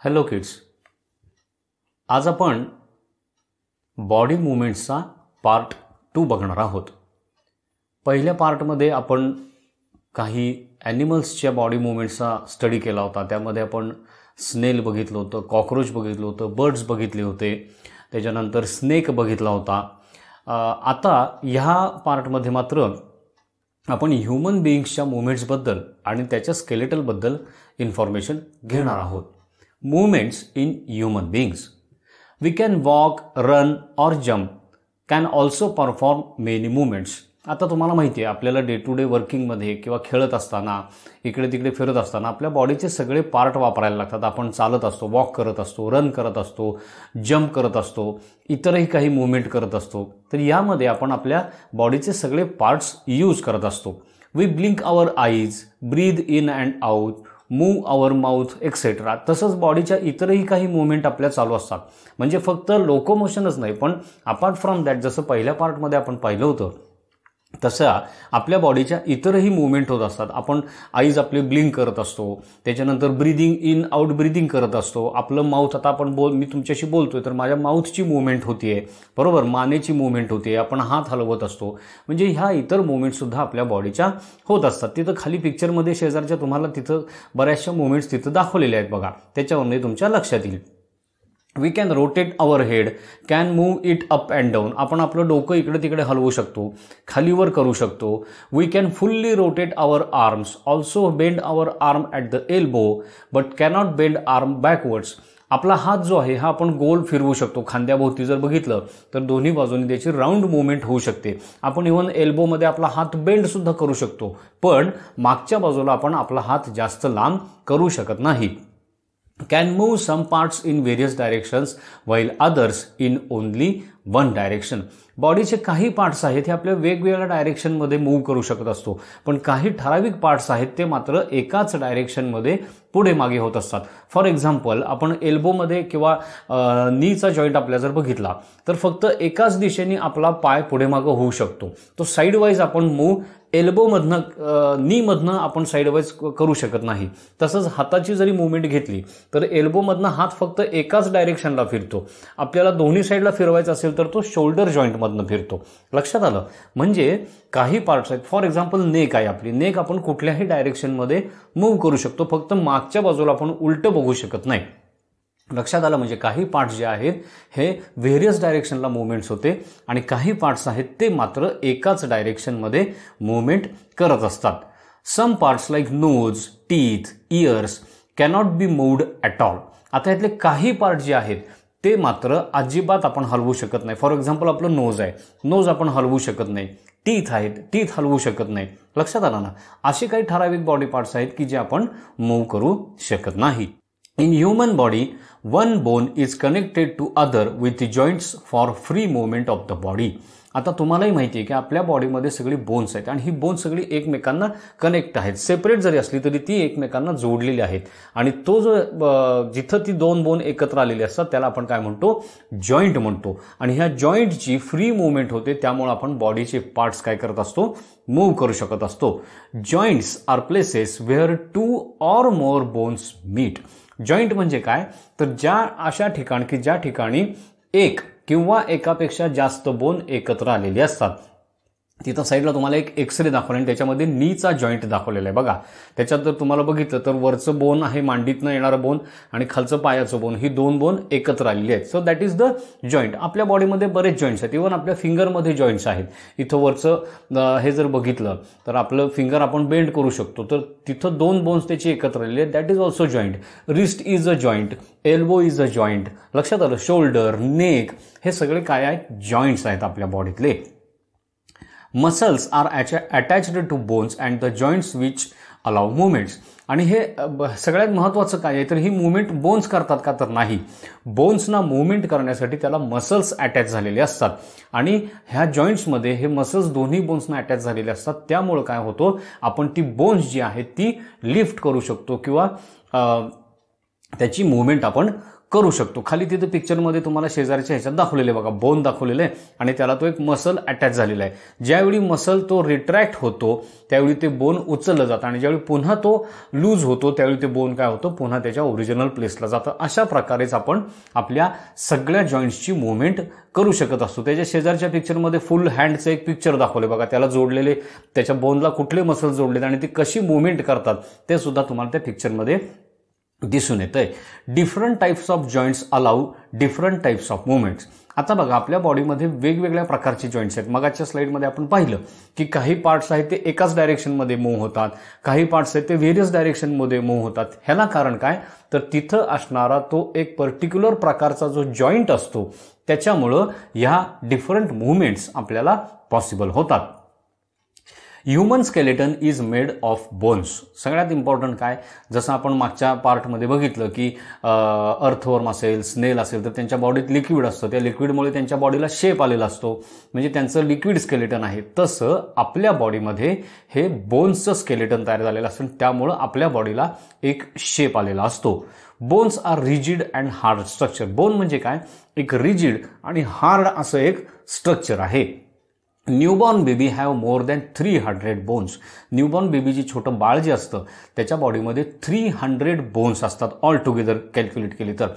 Hello kids, आज आपण body मूवमेंट्सचा part 2 बघणार आहोत. पहिल्या पार्टमध्ये आपण काही ॲनिमल्सच्या बॉडी मूवमेंट्सचा स्टडी केला होता. त्यामध्ये आपण स्नेल बघितलं होतं, कॉकरोच बघितलं होतं, बर्ड्स बघितले होते, त्याच्यानंतर स्नेक बघितला होता. आता ह्या पार्टमध्ये मात्र आपण ह्युमन बिईंग्सच्या मूवमेंट्सबद्दल आणि त्याच्या स्केलेटलबद्दल इन्फॉर्मेशन घेणार आहोत. Movements in human beings. We can walk, run or jump, can also perform many movements. आता तुम्हाला माहिती आहे, आपल्याला डे टू डे वर्किंगमध्ये किंवा खेळत असताना, इकडे तिकडे फिरत असताना आपल्या बॉडीचे सगळे पार्ट वापरायला लागतात. आपण चालत असतो, वॉक करत असतो, रन करत असतो, जंप करत असतो, इतरही काही मूवमेंट करत असतो. तर यामध्ये आपण आपल्या बॉडीचे सगळे पार्ट्स यूज करत असतो. We blink our eyes, breathe in and out, move our mouth etcetera. तसंच बॉडीच्या इतरही काही मुवमेंट आपल्या चालू असतात. म्हणजे फक्त लोकोमोशनच नाही, पण अपार्ट फ्रॉम दॅट, जसं पहिल्या पार्टमध्ये आपण पाहिलं होतं तसं आपल्या बॉडीच्या इतरही मुवमेंट होत असतात. आपण आईज आपले ब्लिंक करत असतो, त्याच्यानंतर ब्रीदिंग इन आउट ब्रीदिंग करत असतो. आपलं माउथ, आता आपण मी तुमच्याशी बोलतोय तर माझ्या माउथची मुवमेंट होतीये, बरोबर, मानेची मुवमेंट होते, आपण हात हलवत असतो. म्हणजे ह्या इतर मुवमेंटसुद्धा आपल्या बॉडीच्या होत असतात. तिथं खाली पिक्चरमध्ये शेजारच्या तुम्हाला तिथं बऱ्याचशा मुवमेंट्स तिथं दाखवलेल्या आहेत बघा, त्याच्यावरून तुमच्या लक्षात येईल. We can rotate our head, can move it up and down. आपण आपलं डोकं इकडे तिकडे हलवू शकतो, खालीवर करू शकतो. We can fully rotate our arms, also bend our arm at the elbow but cannot bend arm backwards. आपला हात जो आहे हा आपण गोल फिरवू शकतो. खांद्याभोवती जर बघितलं तर दोन्ही बाजूंनी त्याची राऊंड मुवमेंट होऊ शकते. आपण इव्हन एल्बोमध्ये आपला हात बेंड सुद्धा करू शकतो, पण मागच्या बाजूला आपण आपला हात जास्त लांब करू शकत नाही. Can move some parts in various directions while others in only one direction. बॉडीचे काही पार्ट्स आहेत हे आपल्या वेगवेगळ्या डायरेक्शनमध्ये मूव्ह करू शकत असतो, पण काही ठराविक पार्ट्स आहेत ते मात्र एकाच डायरेक्शनमध्ये पुढे मागे होत असतात. फॉर एक्झाम्पल, आपण एल्बोमध्ये किंवा नीचा जॉईंट आपल्या जर बघितला तर फक्त एकाच दिशेने आपला पाय पुढे मागे होऊ शकतो. तो साईड वाईज आपण मूव्ह एल्बोमधनं नीमधनं आपण साईडवाईज करू शकत नाही. तसंच हाताची जरी मुवमेंट घेतली तर एल्बोमधनं हात फक्त एकाच डायरेक्शनला फिरतो. आपल्याला दोन्ही साईडला फिरवायचा असेल तर तो शोल्डर जॉईंटमधनं फिरतो. लक्षात आलं? म्हणजे काही पार्ट्स आहेत. फॉर एक्झाम्पल, नेक आहे आपली. नेक आपण कुठल्याही डायरेक्शनमध्ये मूव्ह करू शकतो, फक्त मागच्या बाजूला आपण उलटं बघू शकत नाही. लक्षात आलं? म्हणजे काही पार्ट्स जे आहेत हे व्हेरियस डायरेक्शनला मुवमेंट्स होते आणि काही पार्ट्स आहेत ते मात्र एकाच डायरेक्शनमध्ये मुवमेंट करत असतात. Some parts like nose, teeth, ears cannot be moved at all. आता यातले काही पार्ट जे आहेत ते मात्र अजिबात आपण हलवू शकत नाही. फॉर एक्झाम्पल, आपलं नोज आहे, नोज आपण हलवू शकत नाही. टीथ आहेत, टीथ हलवू शकत नाही. लक्षात आलं ना? असे काही ठराविक बॉडी पार्ट्स आहेत की जे आपण मूव्ह करू शकत नाही. In human body, one bone is connected to other with the joints for free movement of the body. आता तुम्हालाही माहिती आहे की आपल्या बॉडीमध्ये सगळी बोन्स आहेत आणि ही बोन्स सगळी एकमेकांना कनेक्ट आहेत. सेपरेट जरी असली तरी ती एकमेकांना जोडलेली आहेत आणि तो जो जिथं ती दोन बोन एकत्र आलेली असतात त्याला आपण काय म्हणतो? जॉईंट म्हणतो. आणि ह्या जॉईंटची फ्री मुवमेंट होते, त्यामुळे आपण बॉडीचे पार्ट्स काय करत असतो? मूव्ह करू शकत असतो. Joints are places where 2 or more bones meet. Joint म्हणजे काय? तर अशा ठिकाण की ज्या ठिकाणी एक किंवा एकापेक्षा जास्त बोन एकत्र आलेली असतात. तिथं साईडला तुम्हाला एक एक्सरे दाखवला आणि त्याच्यामध्ये नीचा जॉईंट दाखवलेला आहे बघा. त्याच्यात जर तुम्हाला बघितलं तर वरचं बोन आहे मांडीतनं येणारं बोन आणि खालचं पायाचं बोन, ही दोन बोन एकत्र आलेली आहेत. So that is the joint. आपल्या बॉडीमध्ये बरेच जॉईंट्स आहेत. इव्हन आपल्या फिंगरमध्ये जॉईंट्स आहेत. इथं वरचं हे जर बघितलं तर आपलं फिंगर आपण बेंड करू शकतो, तर तिथं दोन बोन्स त्याची एकत्र आलेली आहेत. That is also joint. Wrist is a joint, elbow is a joint. लक्षात आलं? शोल्डर, नेक हे सगळे काय आहेत? जॉईंट्स आहेत आपल्या बॉडीतले. Muscles are attached to bones and the joints which allow movements. आणि हे सगळ्यात महत्त्वाचं काय आहे तर ही मुवमेंट बोन्स करतात का? तर नाही. बोन्सना मुवमेंट करण्यासाठी त्याला मसल्स अटॅच झालेले असतात आणि ह्या जॉईंट्समध्ये हे मसल्स दोन्ही बोन्सना अटॅच झालेले असतात. त्यामुळे काय होतं? आपण ती बोन्स जी आहेत ती लिफ्ट करू शकतो किंवा त्याची मुवमेंट आपण करू शकतो. खाली तिथे पिक्चरमध्ये तुम्हाला शेजारच्या ह्याच्यात दाखवलेले बघा, बोन दाखवलेलं आहे आणि त्याला तो एक मसल अटॅच झालेला आहे. ज्यावेळी मसल तो रिट्रॅक्ट होतो त्यावेळी ते बोन उचललं जातं आणि ज्यावेळी पुन्हा तो लूज होतो त्यावेळी ते बोन काय होतं, पुन्हा त्याच्या ओरिजिनल प्लेसला जातं. अशा प्रकारेच आपण आपल्या सगळ्या जॉईंट्सची मुवमेंट करू शकत असतो. त्याच्या शेजारच्या पिक्चरमध्ये फुल हँडचं एक पिक्चर दाखवले बघा, त्याला जोडलेले त्याच्या बोनला कुठले मसल जोडलेत आणि ते कशी मुवमेंट करतात ते सुद्धा तुम्हाला त्या पिक्चरमध्ये दिसून येतंय. Different types of joints allow different types of movements. आता बघा आपल्या बॉडीमध्ये वेगवेगळ्या प्रकारचे जॉईंट्स आहेत. मगाच्या स्लाइडमध्ये आपण पाहिलं की काही पार्ट्स आहेत ते एकाच डायरेक्शनमध्ये मूव्ह होतात, काही पार्ट्स आहेत ते व्हेरियस डायरेक्शनमध्ये मूव्ह होतात. ह्याला कारण काय, तर तिथं असणारा तो एक पर्टिक्युलर प्रकारचा जो जॉईंट असतो त्याच्यामुळं ह्या डिफरंट मुवमेंट्स आपल्याला पॉसिबल होतात. Human skeleton is made of bones. सगळ्यात इम्पॉर्टंट काय, जसं आपण मागच्या पार्टमध्ये बघितलं की अर्थवर्म असेल, स्नेल असेल तर त्यांच्या बॉडीत लिक्विड असतं, त्या लिक्विडमुळे त्यांच्या बॉडीला शेप आलेला असतो, म्हणजे त्यांचं लिक्विड स्केलेटन आहे. तसं आपल्या बॉडीमध्ये हे बोन्सचं स्केलेटन तयार झालेलं असतं, त्यामुळं आपल्या बॉडीला एक शेप आलेला असतो. Bones are rigid and hard structure. Bone म्हणजे काय, एक रिजिड आणि हार्ड असं एक स्ट्रक्चर आहे. Newborn baby have more than 300 bones. Newborn baby जी छोटं बाळ जे असतं त्याच्या बॉडीमध्ये 300 बोन्स असतात ऑल टुगेदर कॅल्क्युलेट केली तर.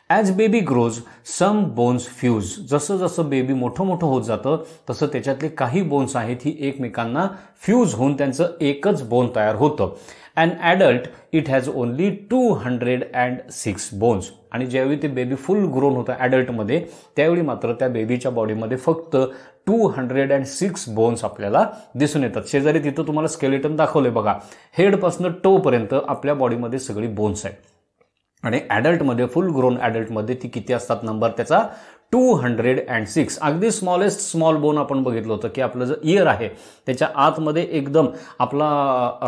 ॲज बेबी ग्रोज सम बोन्स फ्यूज. जसं जसं बेबी मोठं होत जातं तसं त्याच्यातले काही बोन्स आहेत ही एकमेकांना फ्यूज होऊन त्यांचं एकच बोन तयार होतं. An adult it has only 206 bones. आणि ज्यावेळी ते बेबी फुल ग्रोन होतं ॲडल्टमध्ये त्यावेळी मात्र त्या बेबीच्या बॉडीमध्ये फक्त 206 बोन्स आपल्याला दिसून येतात. शेजारी तिथं तुम्हाला स्केलेटन दाखवलंय बघा, हेडपासून टोपर्यंत आपल्या बॉडीमध्ये सगळी बोन्स आहेत. आणि ॲडल्टमध्ये, फुल ग्रोन ॲडल्टमध्ये ती किती असतात नंबर त्याचा, 206. अगदी स्मॉलेस्ट स्मॉल बोन आपण बघितलं होतं की आपलं जो इयर आहे त्याच्या आतमध्ये एकदम आपला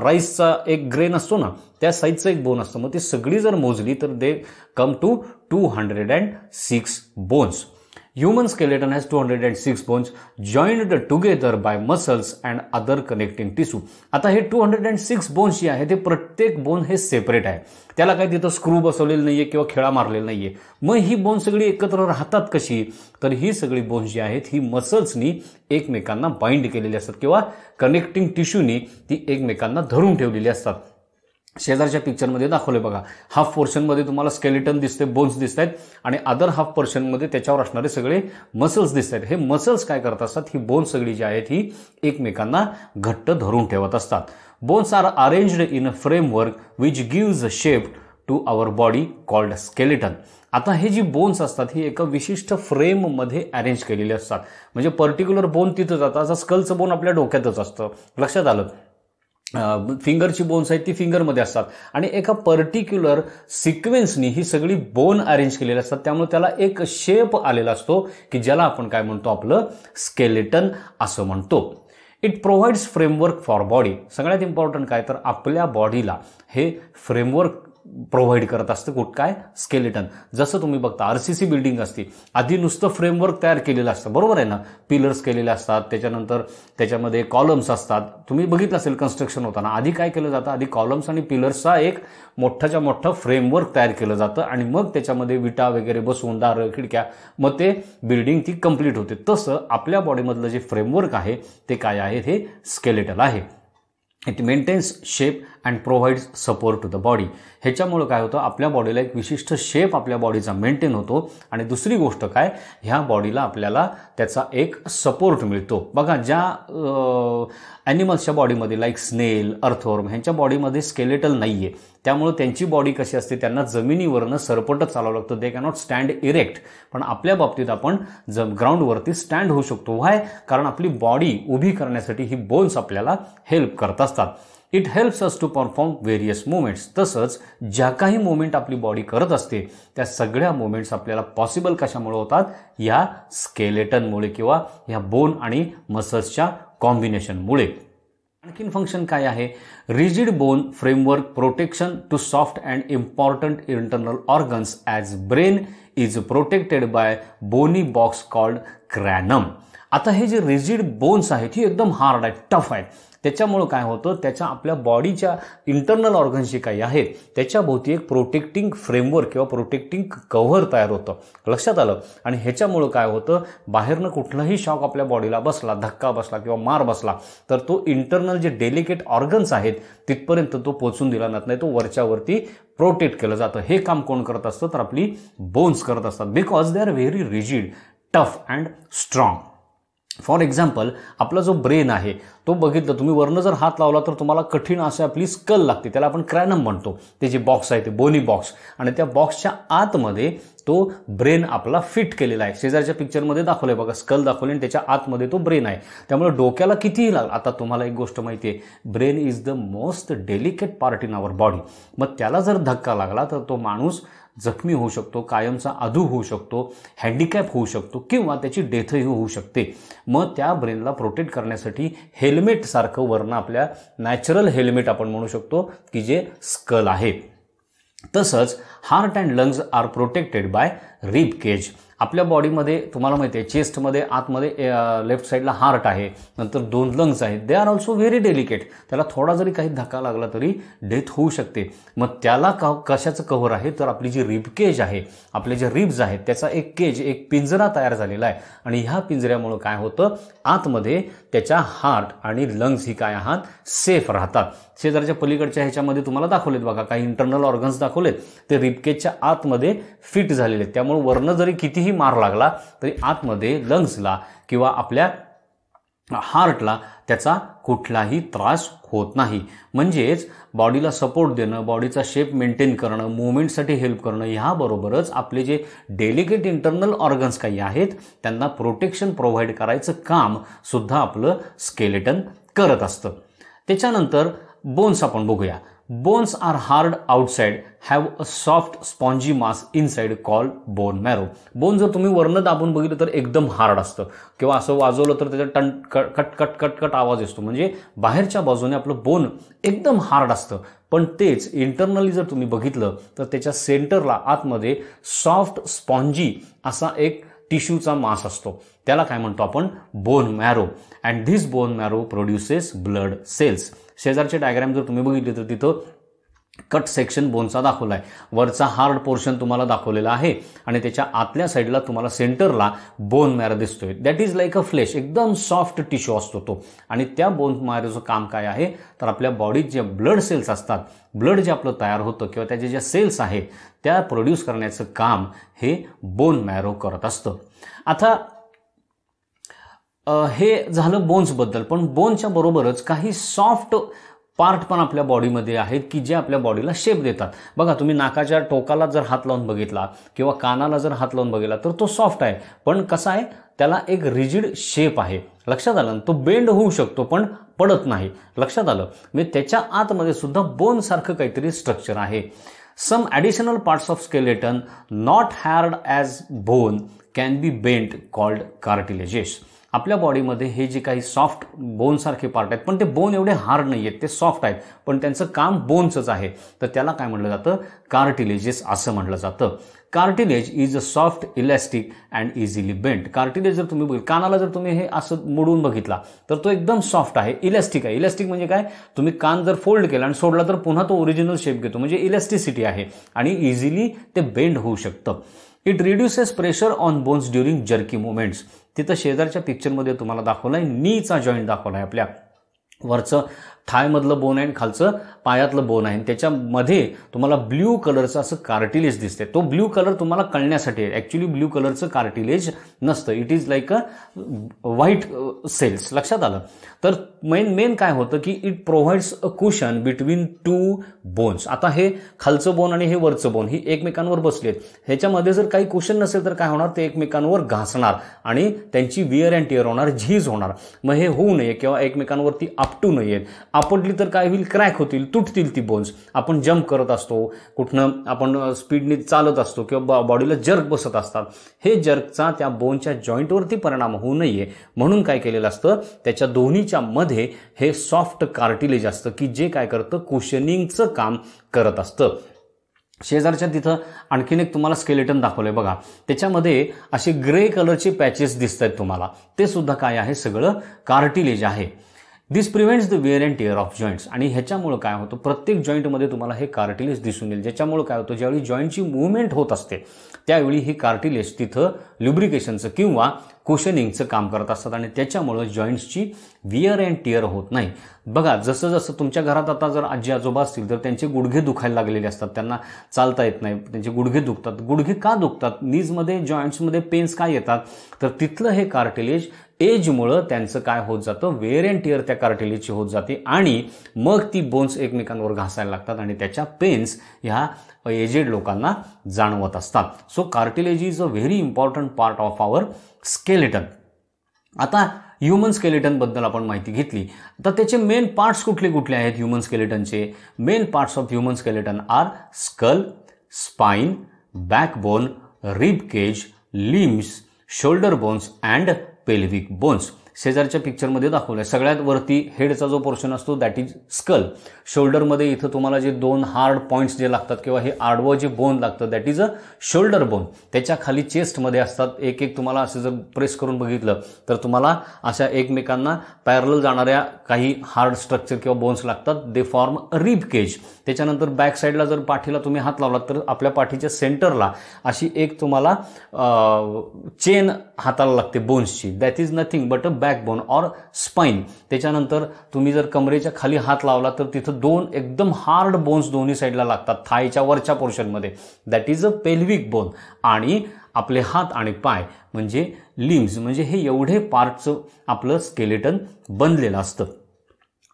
राईसचा एक ग्रेन असतो ना त्या साईजचं एक बोन असतं. मग ती सगळी जर मोजली तर they come to 206 bones. Human skeleton has 206 bones joined together by muscles and other connecting tissue. आता हे 206 बोन्स जे आहे ते प्रत्येक बोन हे सेपरेट आहे, त्याला काही तिथं स्क्रू बसवलेलं नाहीये किंवा खेळा मारलेला नाहीये. मग ही बोन सगळी एकत्र राहतात कशी, तर ही सगळी बोन्स जी आहेत ही मसल्सनी एकमेकांना बाइंड केलेली असतात किंवा कनेक्टिंग टिश्यूनी ती एकमेकांना धरून ठेवलेली असतात. शेजारच्या पिक्चरमध्ये दाखवले बघा, हाफ पोर्शनमध्ये तुम्हाला स्केलेटन दिसते, बोन्स दिसत आहेत आणि अदर हाफ पोर्शनमध्ये त्याच्यावर असणारे सगळे मसल्स दिसत आहेत. हे मसल्स काय करत असतात, ही बोन्स सगळी जी आहेत ही एकमेकांना घट्ट धरून ठेवत असतात. Bones are arranged in a framework which gives a shape to our body called skeleton. आता हे जी बोन्स असतात ही एका विशिष्ट फ्रेममध्ये अरेंज केलेली असतात. म्हणजे पर्टिक्युलर बोन तिथं जातात. आता स्कलचं बोन आपल्या डोक्यातच असतं, लक्षात आलं. फिंगरची बोन्स आहेत ती फिंगरमध्ये असतात आणि एका पर्टिक्युलर सिक्वेन्सनी ही सगळी बोन अरेंज केलेली असतात. त्यामुळे त्याला एक शेप आलेला असतो की ज्याला आपण काय म्हणतो, आपलं स्केलेटन असं म्हणतो. It provides framework for body. सगळ्यात इम्पॉर्टंट काय तर आपल्या बॉडीला हे फ्रेमवर्क प्रोव्हाइड करत असतं. काय, स्केलेटन. जसं तुम्ही बघता आरसीसी बिल्डिंग असते, आधी नुसतं फ्रेमवर्क तयार केलेलं असतं, बरोबर आहे ना, पिलर्स केलेले असतात, त्याच्यानंतर त्याच्यामध्ये कॉलम्स असतात. तुम्ही बघितलं असेल कन्स्ट्रक्शन होताना आधी काय केलं जातं, आधी कॉलम्स आणि पिलर्सचा एक मोठाच्या मोठं फ्रेमवर्क तयार केलं जातं आणि मग त्याच्यामध्ये विटा वगैरे बसवून दारं खिडक्या, मग ते बिल्डिंग ती कंप्लीट होते. तसं आपल्या बॉडीमधलं जे फ्रेमवर्क आहे ते काय आहे, हे स्केलेटन आहे. It maintains shape and provides support to the body. ह्याच्यामुळं काय होतं, आपल्या बॉडीला एक विशिष्ट शेप आपल्या बॉडीचा मेंटेन होतो आणि दुसरी गोष्ट काय, ह्या बॉडीला आपल्याला त्याचा एक सपोर्ट मिळतो. बघा ज्या ॲनिमल्सच्या बॉडीमध्ये लाईक स्नेल, अर्थवर्म ह्यांच्या बॉडीमध्ये स्केलेटल नाही आहे, त्यामुळे त्यांची बॉडी कशी असते, त्यांना जमिनीवरनं सरपटत चालावं लागतं. दे कॅनॉट स्टँड इरेक्ट. पण आपल्या बाबतीत आपण ग्राउंडवरती स्टँड होऊ शकतो. व्हाय, कारण आपली बॉडी उभी करण्यासाठी ही बोन्स आपल्याला हेल्प करत असतात. It helps us to perform various movements. तसंच ज्या काही मुवमेंट आपली बॉडी करत असते त्या सगळ्या मुवमेंट्स आपल्याला पॉसिबल कशामुळे होतात, या स्केलेटनमुळे किंवा या बोन आणि मसल्सच्या कॉम्बिनेशनमुळे. आणखीन फंक्शन काय आहे, rigid bone framework protection to soft and important internal organs as brain is protected by bony box called cranium. आता हे जे रिजिड बोन्स आहेत ही एकदम हार्ड आहेत, टफ आहेत, त्याच्यामुळे काय होतं, त्याच्या आपल्या बॉडीच्या इंटरनल ऑर्गन्स जे काही आहेत त्याच्याभोवती एक प्रोटेक्टिंग फ्रेमवर्क किंवा प्रोटेक्टिंग कव्हर तयार होतं. लक्षात आलं. आणि ह्याच्यामुळं काय होतं, बाहेरनं कुठलाही शॉक आपल्या बॉडीला बसला, धक्का बसला किंवा मार बसला तर तो इंटरनल जे डेलिकेट ऑर्गन्स आहेत तिथपर्यंत तो पोहोचून दिला जात नाही, तो वरच्यावरती प्रोटेक्ट केलं जातं. हे काम कोण करत असतं, तर आपली बोन्स करत असतात. Because they are very rigid, tough and strong. For example, आपला जो ब्रेन आहे तो बघितलं तुम्ही, वरनं जर हात लावला तर तुम्हाला कठीण अशी आपली स्कल लागते, त्याला आपण क्रॅनम म्हणतो. ते जे बॉक्स आहे ते बोनी बॉक्स, आणि त्या बॉक्सच्या आतमध्ये तो ब्रेन आपला फिट केलेला आहे. शेजारच्या पिक्चरमध्ये दाखवलंय बघा, स्कल दाखवले आणि त्याच्या आतमध्ये तो ब्रेन आहे. त्यामुळे डोक्याला कितीही लागलं. आता तुम्हाला एक गोष्ट माहिती आहे, brain is the most delicate part in our body. मग त्याला जर धक्का लागला तर तो माणूस जखमी होऊ शकतो, कायमचा अधू होऊ शकतो, हँडिकॅप होऊ शकतो किंवा त्याची डेथही होऊ शकते. मग त्या ब्रेनला प्रोटेक्ट करण्यासाठी हेल्मेट सारखं वरनं आपल्या नॅचरल हेल्मेट आपण म्हणू शकतो की जे स्कल आहे. तसंच heart and lungs are protected by rib cage. आपल्या बॉडीमध्ये तुम्हाला माहिती आहे, चेस्टमध्ये आतमध्ये लेफ्ट साईडला हार्ट आहे, नंतर 2 लंग्स आहेत. They are also very delicate. त्याला थोडा जरी काही धक्का लागला तरी डेथ होऊ शकते. मग त्याला कशाचं कव्हर आहे, तर आपली जी रिब केज आहे, आपले जे रिब्स आहेत त्याचा एक केज, एक पिंजरा तयार झालेला आहे. आणि ह्या पिंजऱ्यामुळे काय होतं, आतमध्ये त्याच्या हार्ट आणि लंग्स ही काय आहात सेफ राहतात. शेजारच्या पलीकडच्या ह्याच्यामध्ये तुम्हाला दाखवलेत बघा, काही इंटरनल ऑर्गन्स दाखवलेत, ते रिबकेजच्या आतमध्ये फिट झालेले आहेत. त्यामुळे वरनं जरी कितीही मार लागला तरी आतमध्ये लंग्सला किंवा आपल्या हार्टला त्याचा कुठलाही त्रास होत नाही. म्हणजेच बॉडीला सपोर्ट देणं, बॉडीचा शेप मेंटेन करणं, मुवमेंटसाठी हेल्प करणं, ह्याबरोबरच आपले जे डेलिकेट इंटरनल ऑर्गन्स काही आहेत त्यांना प्रोटेक्शन प्रोव्हाइड करायचं काम सुद्धा आपलं स्केलेटन करत असतं. त्याच्यानंतर बोन्स आपण बघूया. Bones are hard outside, have a soft spongy mass inside called bone marrow. Bone जर तुम्ही वरनं दाबून बघितलं तर एकदम हार्ड असतं, किंवा असं वाजवलं तर त्याचा कट कट कट कट आवाज असतो. म्हणजे बाहेरच्या बाजूने आपलं बोन एकदम हार्ड असतं, पण तेच इंटरनली जर तुम्ही बघितलं तर त्याच्या सेंटरला आतमध्ये सॉफ्ट स्पॉन्जी असा एक टिश्यूचा मास असतो. त्याला काय म्हणतो आपण, bone marrow. And this bone marrow produces blood cells. शेजारचे डायग्राम जर तुम्ही बघितले तर तिथं कट सेक्शन बोनचा दाखवला आहे. वरचा हार्ड पोर्शन तुम्हाला दाखवलेला आहे आणि त्याच्या आतल्या साईडला तुम्हाला सेंटरला बोन मॅरो दिसतोय. That is like a flesh, एकदम सॉफ्ट टिश्यू असतो तो. आणि त्या बोन मॅरोचं काम काय आहे, तर आपल्या बॉडीत जे ब्लड सेल्स असतात, ब्लड जे आपलं तयार होतं किंवा त्याचे ज्या सेल्स आहेत त्या प्रोड्यूस करण्याचं काम हे बोन मॅरो करत असतं. आता हे झालं बोन्सबद्दल, पण बोनच्या बरोबरच काही सॉफ्ट पार्ट पण आपल्या बॉडीमध्ये आहेत की जे आपल्या बॉडीला शेप देतात. बघा, तुम्ही नाकाच्या टोकाला जर हात लावून बघितला किंवा कानाला जर हात लावून बघितला तर तो सॉफ्ट आहे, पण कसा आहे, त्याला एक रिजिड शेप आहे. लक्षात आलं. तो बेंड होऊ शकतो पण पडत नाही. लक्षात आलं. म्हणजे त्याच्या आतमध्ये सुद्धा बोन सारखं काहीतरी स्ट्रक्चर आहे. Some additional parts of skeleton not hard as bone can be bent called cartilages. आपल्या बॉडीमध्ये हे जे काही सॉफ्ट बोनसारखे पार्ट आहेत, पण ते बोन एवढे हार्ड नाही आहेत, ते सॉफ्ट आहेत, पण त्यांचं काम बोनचंच आहे, तर त्याला काय म्हटलं जातं, कार्टिलेजेस असं म्हटलं जातं. Cartilage is a soft elastic and easily bent. Cartilage जर तुम्ही बघितलं, कानाला जर तुम्ही हे असं मोडून बघितला तर तो एकदम सॉफ्ट आहे, इलॅस्टिक आहे. इलॅस्टिक म्हणजे काय, तुम्ही कान जर फोल्ड केला आणि सोडला तर पुन्हा तो ओरिजिनल शेप घेतो, म्हणजे इलॅस्टिसिटी आहे आणि इझिली ते बेंड होऊ शकतं. It reduces pressure on bones during jerky movements. तिथं शेजारच्या पिक्चरमध्ये तुम्हाला दाखवलाय नीचा जॉईंट दाखवलाय. आपल्या वरचं थायमधलं बोन आहे आणि खालचं पायातलं बोन आहे. त्याच्यामध्ये तुम्हाला ब्ल्यू कलरचं असं कार्टिलेज दिसते. तो ब्ल्यू कलर तुम्हाला कळण्यासाठी आहे. ॲक्च्युली ब्ल्यू कलरचं कार्टिलेज नसतं. It is like a white cells. लक्षात आलं. तर मेन काय होतं की it provides a cushion between two bones. आता हे खालचं बोन आणि हे वरचं बोन ही एकमेकांवर बसलेत. ह्याच्यामध्ये जर काही कुशन नसेल तर काय होणार, ते एकमेकांवर घासणार आणि त्यांची विअर अँड टिअर होणार, झीज होणार. मग हे होऊ नये किंवा एकमेकांवरती आपटू नयेत. आपटली तर काय होईल, क्रॅक होतील, तुटतील ती बोन्स. आपण जम्प करत असतो, कुठनं आपण स्पीडने चालत असतो किंवा बॉडीला जर्क बसत असतात. हे जर्कचा त्या बोनच्या जॉईंटवरती परिणाम होऊ नये म्हणून काय केलेलं असतं, त्याच्या दोन्हीच्या मध्ये हे सॉफ्ट कार्टिलेज असतं की जे काय करतं, कुशनिंगचं काम करत असतं. शेजारच्या तिथं आणखीन एक तुम्हाला स्केलेटन दाखवलंय बघा. त्याच्यामध्ये असे ग्रे कलरचे पॅचेस दिसत आहेत तुम्हाला. ते सुद्धा काय आहे, सगळं कार्टिलेज आहे. This prevents the wear and tear of joints. आणि ह्याच्यामुळे काय होतं, प्रत्येक जॉईंटमध्ये तुम्हाला हे कार्टिलेज दिसून येईल, ज्याच्यामुळे काय होतं, ज्यावेळी जॉईंटची मुवमेंट होत असते त्यावेळी ही कार्टिलेज तिथं ल्युब्रिकेशनचं किंवा कुशनिंगचं काम करत असतात आणि त्याच्यामुळं जॉईंट्सची विअर अँड टिअर होत नाही. बघा, जसं जसं तुमच्या घरात आता जर आजी आजोबा असतील तर त्यांचे गुडघे दुखायला लागलेले असतात, त्यांना चालता येत नाही, त्यांचे गुडघे दुखतात. गुडघे का दुखतात, नीजमध्ये जॉईंट्समध्ये पेन्स काय येतात, तर तिथलं हे कार्टिलेज एजमुळं त्यांचं काय होत जातं, वेअर अँड टिअर त्या कार्टिलेजची होत जाते आणि मग ती बोन्स एकमेकांवर घासायला लागतात आणि त्याच्या पेन्स ह्या एजेड लोकांना जाणवत असतात. So cartilage is a very important part of our skeleton. आता ह्युमन स्केलेटन बद्दल आपण माहिती घेतली. तर त्याचे मेन पार्ट्स कुठले कुठले आहेत ह्युमन स्केलेटनचे? Main parts of human skeleton are skull, spine, backbone, rib cage, limbs, shoulder bones and pelvic bones. शेजारच्या पिक्चरमध्ये दाखवलं आहे. सगळ्यात वरती हेडचा जो पोर्शन असतो दॅट इज स्कल. शोल्डरमध्ये इथं तुम्हाला जे दोन हार्ड पॉईंट्स जे लागतात किंवा हे आडवं जे बोन लागतं that is a shoulder bone. त्याच्या खाली चेस्टमध्ये असतात. एक एक तुम्हाला असं जर प्रेस करून बघितलं तर तुम्हाला अशा एकमेकांना पॅरलल जाणाऱ्या काही हार्ड स्ट्रक्चर किंवा बोन्स लागतात. They form rib cage. त्याच्यानंतर बॅक साईडला जर पाठीला तुम्ही हात लावलात तर आपल्या पाठीच्या सेंटरला अशी एक तुम्हाला चेन हाताला लागते बोन्सची. That is nothing but a backbone or spine. त्याच्यानंतर तुम्ही जर कमरेच्या खाली हात लावला तर तिथं दोन एकदम हार्ड बोन्स दोन्ही साईडला लागतात थायच्या वरच्या पोर्शनमध्ये. That is a pelvic bone. आणि आपले हात आणि पाय म्हणजे लिम्स, म्हणजे हे एवढे पार्टचं आपलं स्केलेटन बनलेलं असतं.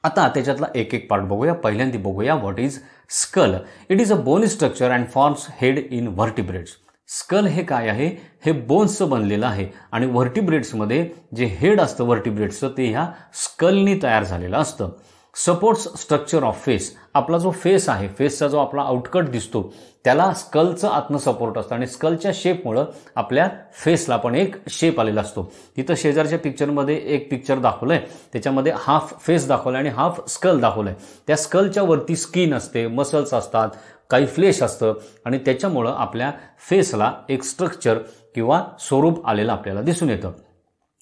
आता त्याच्यातला एक एक पार्ट बघूया. पहिल्यांदा बघूया what is skull. It is a bone structure and forms head in vertebrates. Skull हे काय आहे, हे बोन्सचं बनलेलं आहे आणि व्हर्टिब्रेट्समध्ये जे हेड असतं व्हर्टिब्रेट्सचं ते ह्या स्कलनी तयार झालेलं असतं. Supports structure of face. आपला जो फेस आहे, फेसचा जो आपला आउटकट दिसतो त्याला स्कलचं आतनं सपोर्ट असतं आणि स्कलच्या शेपमुळं आपल्या फेसला पण एक शेप आलेला असतो. तिथं शेजारच्या पिक्चरमध्ये एक पिक्चर दाखवलंय, त्याच्यामध्ये हाफ फेस दाखवलं आणि हाफ स्कल दाखवलंय. त्या स्कलच्या वरती स्किन असते, मसल्स असतात, काही फ्लेश असतं आणि त्याच्यामुळं आपल्या फेसला एक स्ट्रक्चर किंवा स्वरूप आलेलं आपल्याला दिसून येतं.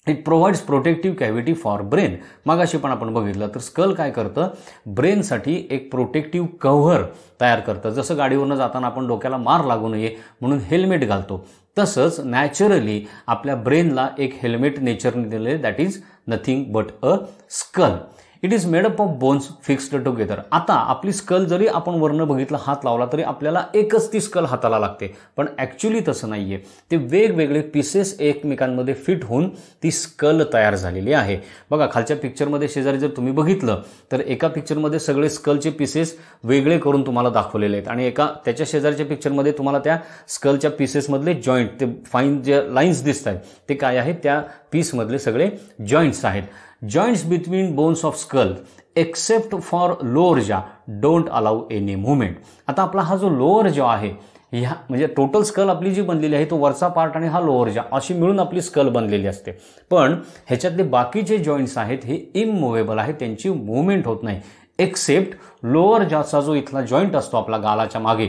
It provides protective cavity for brain. मगाशी पण आपण बघितलं तर स्कल काय करतं, ब्रेनसाठी एक प्रोटेक्टिव्ह कव्हर तयार करतं. जसं गाडीवरनं जाताना आपण डोक्याला मार लागू नये म्हणून हेल्मेट घालतो, तसंच नॅचरली आपल्या ब्रेनला एक हेल्मेट नेचरने दिले that is nothing but a skull. It is made up of bones fixed together. आता आपली स्कल जरी आपण वरनं बघितलं हात लावला तरी आपल्याला एकच ती स्कल हाताला लागते, पण ॲक्च्युली तसं नाहीये. ते वेगवेगळे पीसेस एकमेकांमध्ये फिट होऊन ती स्कल तयार झालेली आहे. बघा खालच्या पिक्चरमध्ये शेजारी जर तुम्ही बघितलं तर एका पिक्चरमध्ये सगळे स्कलचे पीसेस वेगळे करून तुम्हाला दाखवलेले आहेत आणि त्याच्या शेजारच्या पिक्चरमध्ये तुम्हाला त्या स्कलच्या पीसेसमधले जॉईंट, ते फाईन जे लाईन्स दिसत आहेत ते काय आहेत, त्या पीसमधले सगळे जॉईंट्स आहेत. Joints between bones of skull except for lower jaw don't allow any movement. आता आपला हा जो लोअर जॉ आहे, ह्या म्हणजे टोटल स्कल आपली जी बनलेली आहे तो वरचा पार्ट आणि हा लोअर जॉ अशी मिळून आपली स्कल बनलेली असते. पण ह्याच्यातले बाकीचे जॉईंट्स आहेत हे इममुव्हेबल आहेत, त्यांची मुवमेंट होत नाही. एक्सेप्ट लोअर जॉचा जो इथला जॉईंट असतो आपला गालाच्या मागे,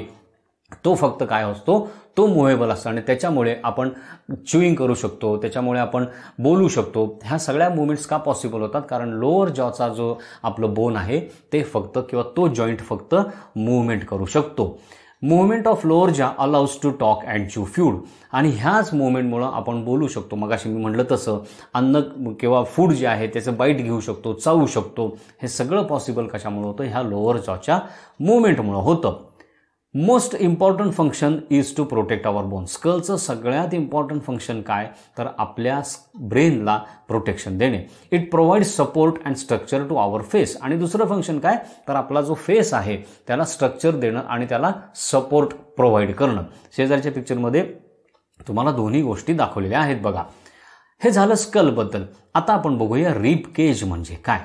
तो फक्त काय असतो, तो मुव्हेबल असतो आणि त्याच्यामुळे आपण च्युईंग करू शकतो, त्याच्यामुळे आपण बोलू शकतो. ह्या सगळ्या मुवमेंट्स का पॉसिबल होतात, कारण लोअर जॉचा जो आपलं बोन आहे ते फक्त किंवा तो जॉईंट फक्त मुवमेंट करू शकतो. मुवमेंट ऑफ लोअर जॉ अलाउज टू टॉक अँड च्यू फूड. आणि ह्याच मुवमेंटमुळं आपण बोलू शकतो. मगाशी मी म्हटलं तसं अन्न किंवा फूड जे आहे त्याचं बाईट घेऊ शकतो, चावू शकतो. हे सगळं पॉसिबल कशामुळे होतं, ह्या लोअर जॉच्या मुवमेंटमुळं होतं. Most important function is to protect our bone. स्कलचं सगळ्यात इम्पॉर्टंट फंक्शन काय, तर आपल्या ब्रेनला प्रोटेक्शन देणे. It provides support and structure to our face. आणि दुसरं फंक्शन काय, तर आपला जो फेस आहे त्याला स्ट्रक्चर देणं आणि त्याला सपोर्ट प्रोव्हाइड करणं. शेजारच्या पिक्चरमध्ये तुम्हाला दोन्ही गोष्टी दाखवलेल्या आहेत बघा. हे झालं स्कलबद्दल. आता आपण बघूया रिब केज म्हणजे काय.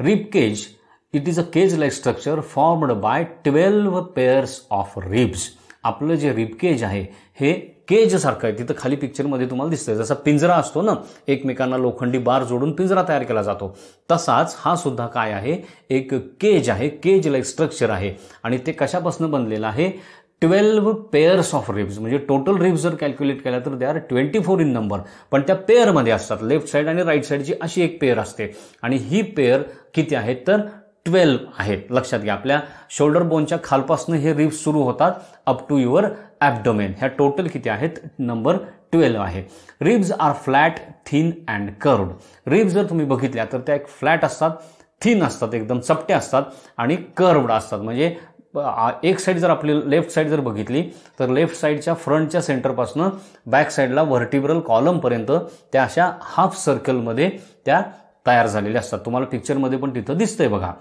Rib cage it is a cage like structure formed by 12 pairs of ribs. आपलं जे रिब केज आहे हे केज सारखं आहे. तिथं खाली पिक्चरमध्ये तुम्हाला दिसतंय जसा पिंजरा असतो ना, एकमेकांना लोखंडी बार जोडून पिंजरा तयार केला जातो, तसाच हा सुद्धा काय आहे, एक केज आहे, केज लाईक स्ट्रक्चर आहे. आणि ते कशापासून बनलेलं आहे, 12 पेअर्स ऑफ रिब्स, म्हणजे टोटल रिब्स जर कॅल्क्युलेट केला तर दे आर 24 इन नंबर, पण त्या पेअरमध्ये असतात. लेफ्ट साईड आणि राईट साईडची अशी एक पेअर असते आणि ही पेअर किती आहेत तर 12 आहेत. लक्षात घ्या, आपल्या शोल्डर बोनच्या खालपासून हे रिब्स सुरू होतात अप टू युअर ॲब्डोमेन. ह्या टोटल किती आहेत, नंबर 12 आहे. Ribs are flat, thin and curved. Ribs जर तुम्ही बघितल्या तर त्या एक फ्लॅट असतात, थिन असतात, एकदम चपट्या असतात आणि कर्व्ड असतात. म्हणजे एक साईड जर आपली लेफ्ट साईड जर बघितली तर लेफ्ट साईडच्या फ्रंटच्या सेंटरपासून बॅक साईडला व्हर्टिब्रल कॉलमपर्यंत त्या अशा हाफ सर्कलमध्ये त्या तयार झालेल्या असतात. तुम्हाला पिक्चरमध्ये पण तिथं दिसतंय बघा.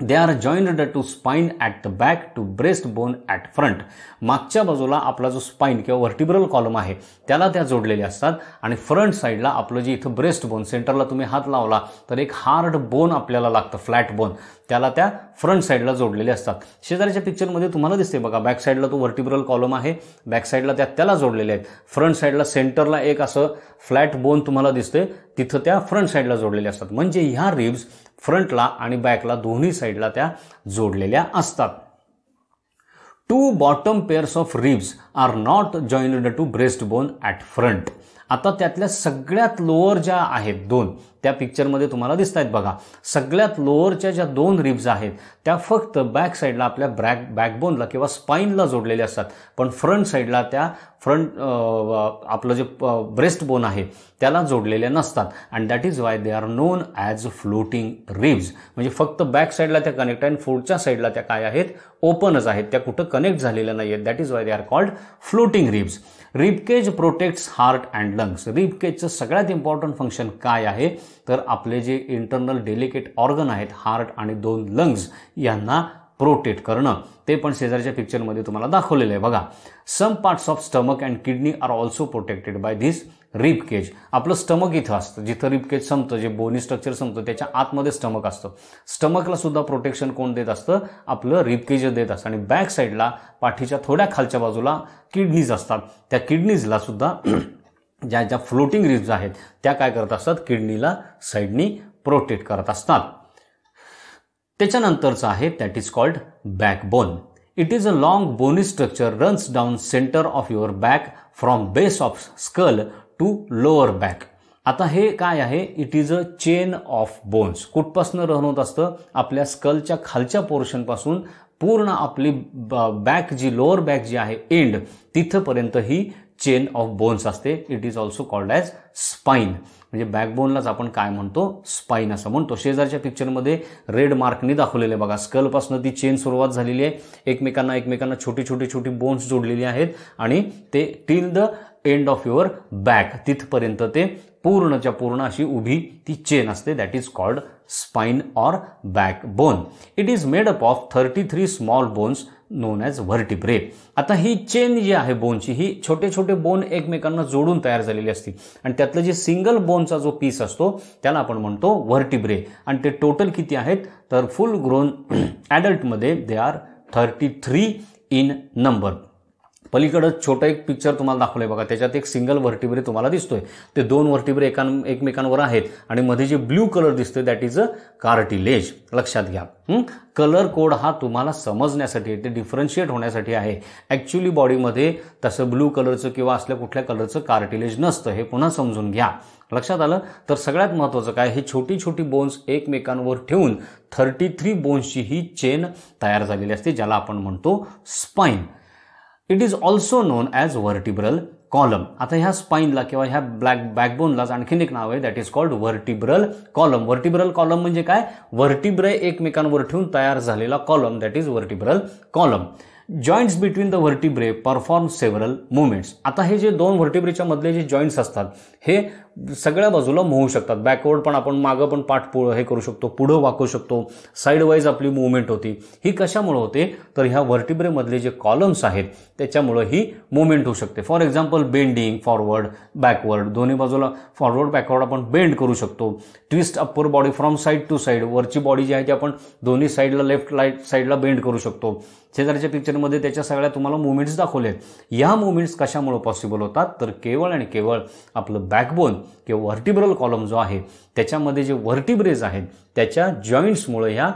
They are joined to spine at the back to breast bone at front. मागच्या बाजूला आपला जो स्पाइन किंवा व्हर्टिब्रल कॉलम आहे त्याला त्या जोडलेल्या असतात आणि फ्रंट साईडला आपलं जे इथं ब्रेस्ट बोन सेंटरला तुम्ही हात लावला तर एक हार्ड बोन आपल्याला लागतं, फ्लॅट बोन, त्याला त्या फ्रंट साईडला जोडलेले असतात. शेजारच्या पिक्चरमध्ये तुम्हाला दिसते बघा, बॅक साईडला तो व्हर्टिब्रल कॉलम आहे, बॅक साईडला त्याला जोडलेले आहेत. फ्रंट साईडला सेंटरला एक असं फ्लॅट बोन तुम्हाला दिसते, तिथं त्या फ्रंट साईडला जोडलेल्या असतात. म्हणजे ह्या रिब्स फ्रंटला आणि बॅकला दोन्ही साईडला त्या जोडलेल्या असतात. 2 bottom pairs of ribs are not joined to breast bone at front. आता त्यातल्या सगळ्यात लोअर ज्या आहेत 2 त्या पिक्चरमध्ये तुम्हाला दिसत आहेत बघा. सगळ्यात लोअरच्या ज्या 2 रिब्स आहेत त्या फक्त बॅक साईडला आपल्या बॅकबोनला किंवा स्पाईनला जोडलेल्या असतात, पण फ्रंट साईडला त्या आपलं जे ब्रेस्ट बोन आहे त्याला जोडलेल्या नसतात. And that is why they R non as floating ribs. म्हणजे फक्त बॅक साईडला त्या कनेक्ट आहे आणि पुढच्या साईडला त्या काय आहेत, ओपनच आहेत, त्या कुठं कनेक्ट झालेल्या नाही आहेत. That is why they are called floating ribs. Ribcage protects heart and lungs. रिबकेजचं सगळ्यात इम्पॉर्टंट फंक्शन काय आहे तर आपले जे इंटरनल डेलिकेट ऑर्गन आहेत, हार्ट आणि 2 लंग्स, यांना प्रोटेक्ट करणं. ते पण शेजारच्या पिक्चरमध्ये तुम्हाला दाखवलेलं आहे बघा. Some parts of stomach and kidney are also protected by this rib cage. आपलं स्टमक इथं असतं, जिथं रिब केज संपतं, जे बोनी स्ट्रक्चर संपतं त्याच्या आतमध्ये स्टमक असतं. स्टमकला सुद्धा प्रोटेक्शन कोण देत असतं, आपलं रिब केज देत असतं. आणि बॅक साईडला पाठीच्या थोड्या खालच्या बाजूला किडनीज असतात. त्या किडनीजला सुद्धा ज्या फ्लोटिंग रिब्स आहेत त्या काय करत असतात, किडनीला साईडनी प्रोटेक्ट करत असतात. त्याच्यानंतरचं आहे that is called backbone. It is a long bony structure runs down centre of your back from base of skull to lower back. आता हे काय आहे, it is a chain of bones. कुठपासून रन होत असतं, आपल्या स्कलच्या खालच्या पोर्शनपासून पूर्ण आपली बॅक जी लोअर बॅक जी आहे एंड तिथपर्यंत ही चेन ऑफ बोन्स असते. It is also called as spine. म्हणजे बॅकबोनलाच आपण काय म्हणतो, स्पाईन असं म्हणतो. शेजारच्या पिक्चरमध्ये रेड मार्कनी दाखवलेले बघा, स्कलपासून ती चेन सुरुवात झालेली आहे, एकमेकांना छोटी बोन्स जोडलेली आहेत आणि ते till the end of your back तिथपर्यंत ते पूर्णच्या पूर्ण अशी उभी ती चेन असते. That is called spine or backbone. It is made up of 33 small bones known as vertebrae. आता ही चेन जी आहे बोनची, ही छोटे बोन एकमेकांना जोडून तयार झालेली असते आणि त्यातलं जे सिंगल बोनचा जो पीस असतो त्याला आपण म्हणतो व्हर्टिब्रे. आणि ते टोटल किती आहेत तर फुल ग्रोन ॲडल्टमध्ये दे आर 33 इन नंबर. पलीकडं छोटं एक पिक्चर तुम्हाला दाखवलंय बघा, त्याच्यात एक सिंगल व्हर्टिब्रे तुम्हाला दिसतोय. ते 2 व्हर्टिब्रे एकमेकांवर आहेत आणि मध्ये जे ब्ल्यू कलर दिसतोय दॅट इज अ कार्टिलेज. लक्षात घ्या, कलर कोड हा तुम्हाला समजण्यासाठी, ते डिफरन्शिएट होण्यासाठी आहे. ॲक्च्युली बॉडीमध्ये तसं ब्लू कलरचं किंवा असल्या कुठल्या कलरचं कार्टिलेज नसतं, हे पुन्हा समजून घ्या. लक्षात आलं तर सगळ्यात महत्त्वाचं काय, हे छोटी बोन्स एकमेकांवर ठेवून 33 बोन्सची ही चेन तयार झालेली असते, ज्याला आपण म्हणतो spine. It is also known as vertebral column. आता ह्या स्पाईनला किंवा ह्या बॅकबोनलाच आणखीन एक नाव आहे, that is called vertebral column. Vertebral column म्हणजे काय, व्हर्टिब्रे एकमेकांवर ठेवून तयार झालेला column, that is vertebral column. Joints between the vertebrae perform several movements. आता हे जे 2 व्हर्टिब्रेच्या मधले जे जॉईंट्स असतात हे सगळ्या बाजूला मोहू शकतात. बॅकवर्ड पण आपण मागं पण पाठ हे करू शकतो, पुढं वाकू शकतो, साईड वाईज आपली मुवमेंट होती. ही कशामुळे होते तर ह्या व्हर्टिब्रेमधले जे कॉलम्स आहेत त्याच्यामुळे ही मुवमेंट होऊ शकते. For example bending, forward, backward, दोन्ही बाजूला फॉरवर्ड बॅकवर्ड आपण बेंड करू शकतो. Twist upper body from side to side, वरची बॉडी जी आहे ती आपण दोन्ही साईडला लेफ्ट राईट साईडला बेंड करू शकतो. शेजारच्या पिक्चरमध्ये त्याच्या सगळ्या तुम्हाला मुवमेंट्स दाखवलेत. या मुवमेंट्स कशामुळे पॉसिबल होतात तर केवळ आणि केवळ आपलं बॅकबोन किंवा व्हर्टिब्रल कॉलम जो आहे त्याच्यामध्ये जे व्हर्टिब्रेज आहेत त्याच्या जॉईंट्समुळे ह्या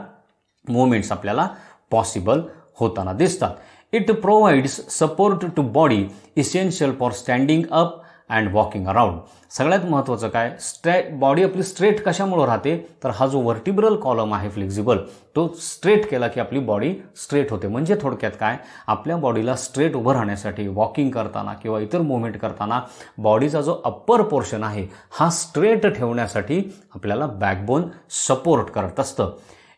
मुवमेंट्स आपल्याला पॉसिबल होताना दिसतात. It provides support to body essential for standing up and walking around. सगळ्यात महत्त्वाचं काय, बॉडी आपली स्ट्रेट कशामुळे राहते, तर हा जो व्हर्टिब्रल कॉलम आहे फ्लेक्झिबल, तो स्ट्रेट केला की आपली बॉडी स्ट्रेट होते. म्हणजे थोडक्यात काय, आपल्या बॉडीला स्ट्रेट उभं राहण्यासाठी वॉकिंग करताना किंवा इतर मुवमेंट करताना बॉडीचा जो अप्पर पोर्शन आहे हा स्ट्रेट ठेवण्यासाठी आपल्याला बॅकबोन सपोर्ट करत असतं.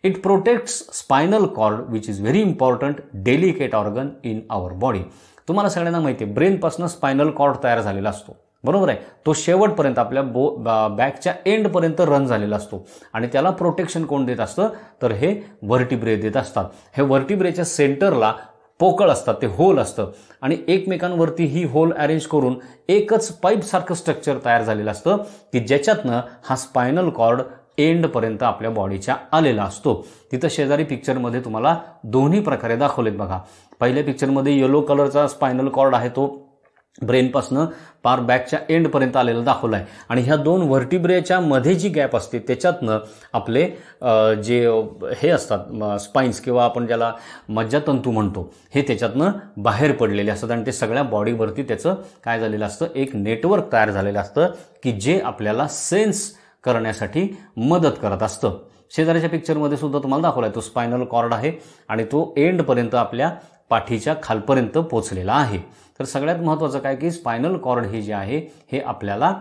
It protects spinal cord which is very important delicate organ in our body. तुम्हाला सगळ्यांना माहिती आहे ब्रेनपासून स्पायनल कॉर्ड तयार झालेला असतो, बरोबर आहे. तो शेवटपर्यंत आपल्या बॅकच्या एंडपर्यंत रन झालेला असतो आणि त्याला प्रोटेक्शन कोण देत असतं, तर हे व्हर्टिब्रे देत असतात. हे व्हर्टिब्रेच्या सेंटरला पोकळ असतात, ते होल असतं आणि एकमेकांवरती ही होल अरेंज करून एकच पाईपसारखं स्ट्रक्चर तयार झालेलं असतं की ज्याच्यातनं हा स्पायनल कॉर्ड एंडपर्यंत आपल्या बॉडीच्या आलेला असतो. तिथं शेजारी पिक्चरमध्ये तुम्हाला दोन्ही प्रकारे दाखवलेत बघा. पहिल्या पिक्चरमध्ये येलो कलरचा स्पायनल कॉर्ड आहे, तो ब्रेनपासनं पार बॅकच्या एंडपर्यंत आलेला दाखवला आहे आणि ह्या दोन व्हर्टिब्रेच्या मध्ये जी गॅप असते त्याच्यातनं आपले जे हे असतात स्पाइन्स किंवा आपण ज्याला मज्जातंतू म्हणतो, हे त्याच्यातनं बाहेर पडलेले असतात आणि ते सगळ्या बॉडीवरती त्याचं काय झालेलं असतं, एक नेटवर्क तयार झालेलं असतं की जे आपल्याला सेन्स करण्यासाठी मदत करत असतं. शेजाऱ्याच्या पिक्चरमध्ये सुद्धा तुम्हाला दाखवला आहे, तो स्पायनल कॉर्ड आहे आणि तो एंडपर्यंत आपल्या पाठीच्या खालपर्यंत पोचलेला आहे. तर सगळ्यात महत्त्वाचं काय की स्पायनल कॉर्ड हे जे आहे हे आपल्याला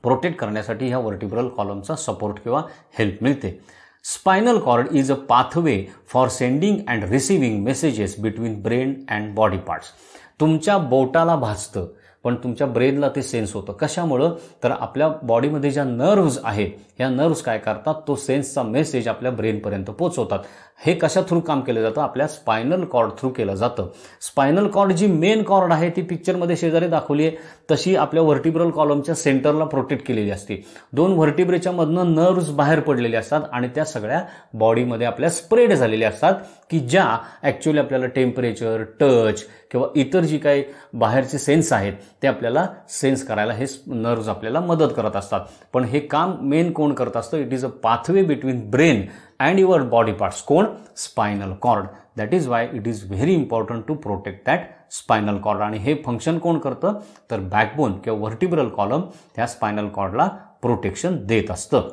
प्रोटेक्ट करण्यासाठी ह्या व्हर्टिब्रल कॉलमचा सपोर्ट किंवा हेल्प मिळते. Spinal cord is a pathway for sending and receiving messages between brain and body parts. तुमच्या बोटाला भाजतं पण तुमच्या ब्रेनला ते सेन्स होतं. कशामुळं, तर आपल्या बॉडीमध्ये ज्या नर्व्स आहेत ह्या नर्व्स काय करतात, तो सेन्सचा मेसेज आपल्या ब्रेनपर्यंत पोहोचवतात. हे कशा थ्रू काम केलं जातं, आपल्या स्पायनल कॉर्ड थ्रू केलं जातं. स्पायनल कॉर्ड जी मेन कॉर्ड आहे ती पिक्चरमध्ये शेजारी दाखवली आहे तशी आपल्या व्हर्टिब्रल कॉलमच्या सेंटरला प्रोटेक्ट केलेली असते. दोन व्हर्टिब्रेच्या मधनं नर्व्स बाहेर पडलेले असतात आणि त्या सगळ्या बॉडीमध्ये आपल्या स्प्रेड झालेल्या असतात की ज्या ॲक्च्युअली आपल्याला टेम्परेचर, टच किंवा इतर जी काही बाहेरचे सेन्स आहेत ते आपल्याला सेन्स करायला हे नर्व्स आपल्याला मदत करत असतात. पण हे काम मेन कोण करत असतं, it is a pathway between brain and your body parts. कोण, spinal cord. That is why it is very important to protect that spinal cord. आणि हे फंक्शन कोण करतं, तर बॅकबोन किंवा व्हर्टिब्रल कॉलम त्या स्पायनल कॉर्डला प्रोटेक्शन देत असतं.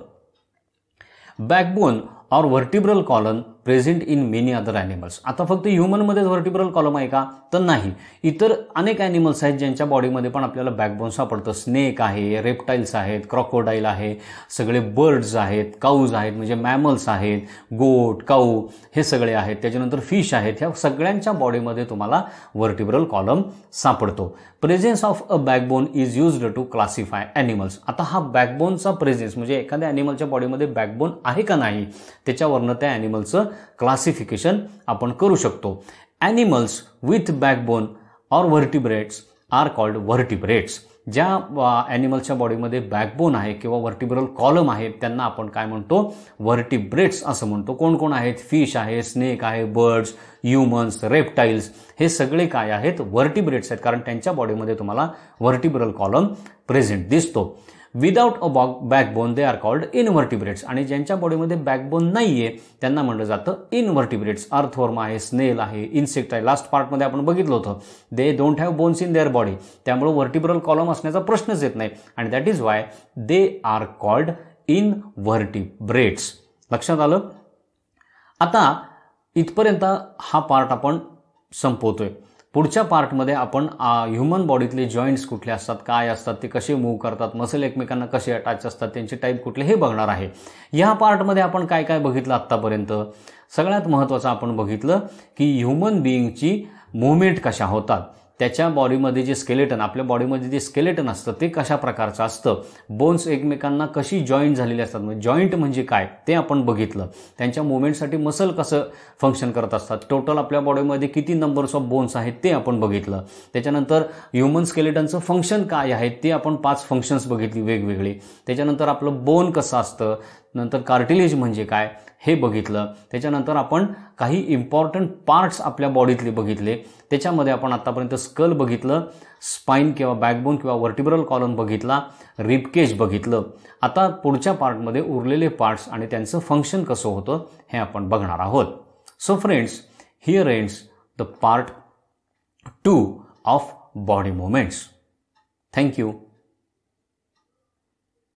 Backbone or vertebral column present in many other animals. आता फक्त ह्युमनमध्येच व्हर्टिब्रल कॉलम आहे का, तर नाही. इतर अनेक ॲनिमल्स आहेत ज्यांच्या बॉडीमध्ये पण आपल्याला बॅकबोन सापडतं. स्नेक आहे, रेप्टाईल्स आहेत, क्रॉकोडाईल आहे, सगळे बर्ड्स आहेत, काऊज आहेत म्हणजे मॅमल्स आहेत, गोट, काऊ हे सगळे आहेत. त्याच्यानंतर फिश आहेत. ह्या सगळ्यांच्या बॉडीमध्ये तुम्हाला व्हर्टिब्रल कॉलम सापडतो. Presence of a backbone is used to classify animals. आता हा बॅकबोनचा प्रेझेन्स म्हणजे एखाद्या ॲनिमलच्या बॉडीमध्ये बॅकबोन आहे का नाही त्याच्यावरनं त्या ॲनिमलचं क्लासिफिकेशन आपण करू शकतो. Animals with backbone or vertebrates are called vertebrates. ज्या ॲनिमलच्या बॉडीमध्ये बॅकबोन आहे किंवा व्हर्टिब्रल कॉलम आहे त्यांना आपण काय म्हणतो, व्हर्टिब्रेट्स असं म्हणतो. कोण कोण आहेत, फिश आहे, स्नेक आहे, बर्ड्स, ह्युमन्स, रेप्टाईल्स हे सगळे काय आहेत, व्हर्टिब्रेट्स आहेत. कारण त्यांच्या बॉडीमध्ये तुम्हाला व्हर्टिब्रल कॉलम प्रेझेंट दिसतो. Without a backbone they are called invertebrates. आणि ज्यांच्या बॉडीमध्ये बॅकबोन नाहीये त्यांना म्हणलं जातं इनव्हर्टिब्रेट्स. अर्थवर्म आहे, स्नेल आहे, इन्सेक्ट आहे. लास्ट पार्टमध्ये आपण बघितलं होतं they don't have bones in their body. त्यामुळे व्हर्टिब्रल कॉलम असण्याचा प्रश्नच येत नाही आणि that is why they are called invertebrates. लक्षात आलं. आता इथपर्यंत हा पार्ट आपण संपवतोय. पुढच्या पार्टमध्ये आपण ह्युमन बॉडीतले जॉईंट्स कुठले असतात, काय असतात, ते कसे मूव्ह करतात, मसल एकमेकांना कसे अटॅच असतात, त्यांचे टाईप कुठले हे बघणार आहे. या पार्टमध्ये आपण काय काय बघितलं आत्तापर्यंत. सगळ्यात महत्त्वाचं आपण बघितलं की ह्युमन बिईंगची मुवमेंट कशा होतात, त्याच्या बॉडीमध्ये जे स्केलेटन, आपल्या बॉडीमध्ये जे स्केलेटन असतं ते कशा प्रकारचं असतं, बोन्स एकमेकांना कशी जॉईंट झालेली असतात, म्हणजे जॉईंट म्हणजे काय ते आपण बघितलं. त्यांच्या मुवमेंटसाठी मसल कसं फंक्शन करत असतात, टोटल आपल्या बॉडीमध्ये किती नंबर्स ऑफ बोन्स आहेत ते आपण बघितलं. त्याच्यानंतर ह्युमन स्केलेटनचं फंक्शन काय आहे ते आपण 5 फंक्शन्स बघितली वेगवेगळी. त्याच्यानंतर आपलं बोन कसं असतं, नंतर कार्टिलेज म्हणजे काय हे बघितलं. त्याच्यानंतर आपण काही इम्पॉर्टंट पार्ट्स आपल्या बॉडीतले बघितले. त्याच्यामध्ये आपण आतापर्यंत स्कल बघितलं, स्पाइन किंवा बॅकबोन किंवा व्हर्टिब्रल कॉलम बघितला, रिबकेज बघितलं. आता पुढच्या पार्टमध्ये उरलेले पार्ट्स आणि त्यांचं फंक्शन कसं होतं हे आपण बघणार आहोत. So friends, here ends the part 2 of body movements. Thank you.